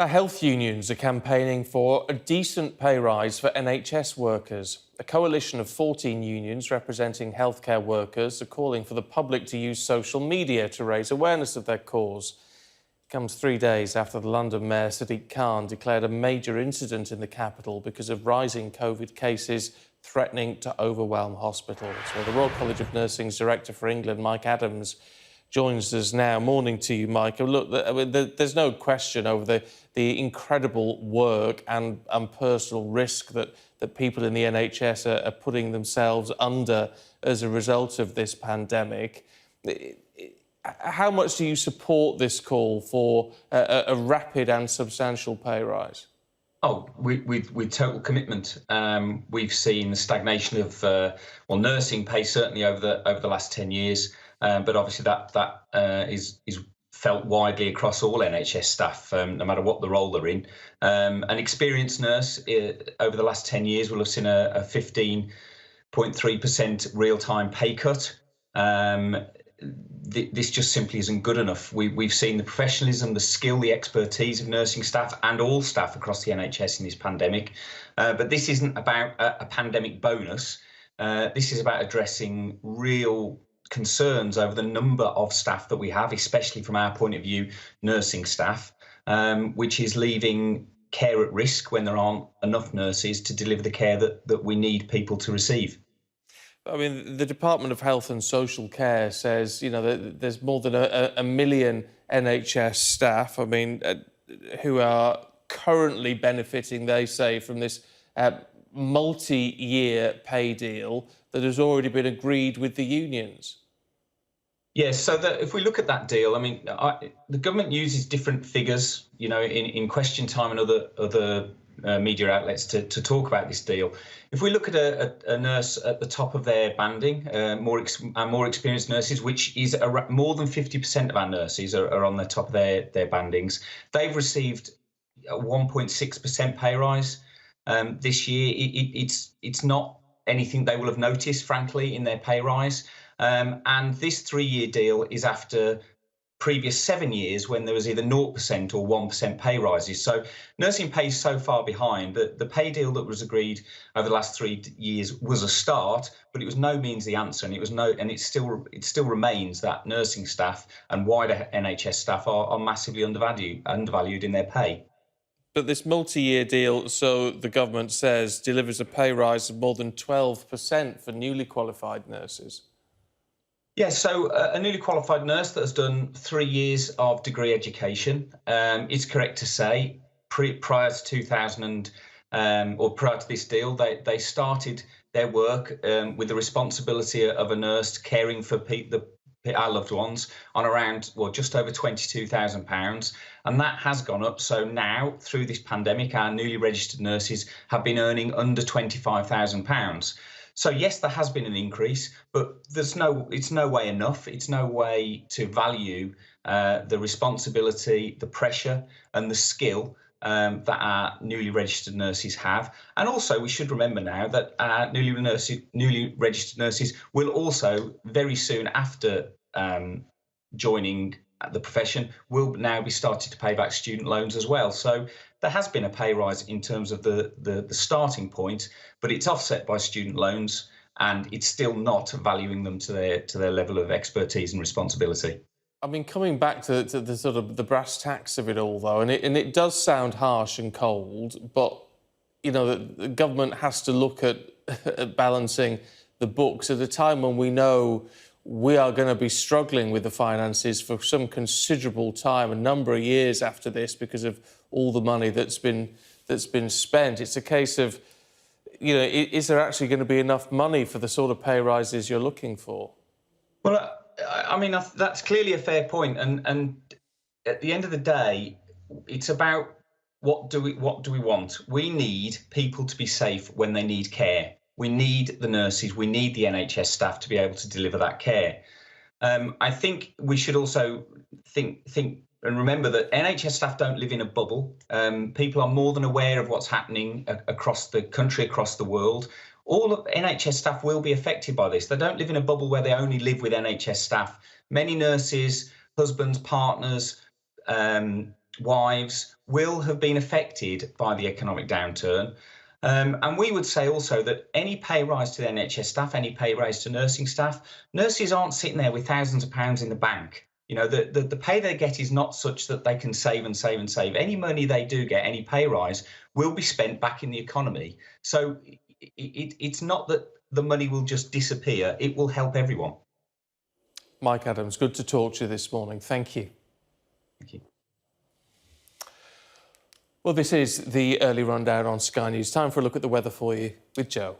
Health unions are campaigning for a decent pay rise for NHS workers. A coalition of 14 unions representing healthcare workers are calling for the public to use social media to raise awareness of their cause. It comes 3 days after the London Mayor Sadiq Khan declared a major incident in the capital because of rising COVID cases threatening to overwhelm hospitals. Well, the Royal College of Nursing's Director for England, Mike Adams, joins us now. Morning to you, Mike. Look, there's no question over the incredible work and personal risk that people in the NHS are putting themselves under as a result of this pandemic. How much do you support this call for a rapid and substantial pay rise? Oh, with total commitment. We've seen the stagnation of nursing pay certainly over the last 10 years. But obviously that is felt widely across all NHS staff, no matter what the role they're in. An experienced nurse over the last 10 years will have seen a 15.3% real-time pay cut. This just simply isn't good enough. We've seen the professionalism, the skill, the expertise of nursing staff and all staff across the NHS in this pandemic. But this isn't about a pandemic bonus. This is about addressing real concerns over the number of staff that we have, especially from our point of view, nursing staff, which is leaving care at risk when there aren't enough nurses to deliver the care that we need people to receive. I mean, the Department of Health and Social Care says, you know, that there's more than a million NHS staff, I mean, who are currently benefiting, they say, from this multi-year pay deal that has already been agreed with the unions. Yes, so if we look at that deal, I mean, the government uses different figures, you know, in Question Time and other media outlets to talk about this deal. If we look at a nurse at the top of their banding, more experienced nurses, which is more than 50% of our nurses are on the top of their bandings, they've received a 1.6% pay rise this year. It's not anything they will have noticed, frankly, in their pay rise. And this 3-year deal is after previous 7 years when there was either 0% or 1% pay rises. So nursing pay is so far behind that the pay deal that was agreed over the last 3 years was a start, but it was no means the answer. And it still remains that nursing staff and wider NHS staff are massively undervalued in their pay. But this multi-year deal, so the government says, delivers a pay rise of more than 12% for newly qualified nurses. Yes, so a newly qualified nurse that has done 3 years of degree education, it's correct to say, prior to 2000 or prior to this deal, they started their work with the responsibility of a nurse caring for our loved ones on around, just over £22,000. And that has gone up. So now, through this pandemic, our newly registered nurses have been earning under £25,000. So yes, there has been an increase, but it's no way enough. It's no way to value the responsibility, the pressure and the skill that our newly registered nurses have. And also we should remember now that our newly registered nurses will also very soon after joining the profession will now be starting to pay back student loans as well. So there has been a pay rise in terms of the starting point, but it's offset by student loans and it's still not valuing them to their level of expertise and responsibility. I mean, coming back to the sort of the brass tacks of it all, though, and it does sound harsh and cold, but, you know, the government has to look at balancing the books at a time when we know we are going to be struggling with the finances for some considerable time, a number of years after this, because of all the money that's been spent. It's a case of, you know, is there actually going to be enough money for the sort of pay rises you're looking for? Well, I mean, that's clearly a fair point. And at the end of the day, it's about what do we want? We need people to be safe when they need care. We need the nurses, we need the NHS staff to be able to deliver that care. I think we should also think and remember that NHS staff don't live in a bubble. People are more than aware of what's happening across the country, across the world. All of NHS staff will be affected by this. They don't live in a bubble where they only live with NHS staff. Many nurses, husbands, partners, wives will have been affected by the economic downturn. And we would say also that any pay rise to the NHS staff, any pay rise to nursing staff, nurses aren't sitting there with thousands of pounds in the bank. You know, the pay they get is not such that they can save and save and save. Any money they do get, any pay rise, will be spent back in the economy. So it's not that the money will just disappear, it will help everyone. Mike Adams, good to talk to you this morning. Thank you. Thank you. Well, this is the early rundown on Sky News. Time for a look at the weather for you with Joe.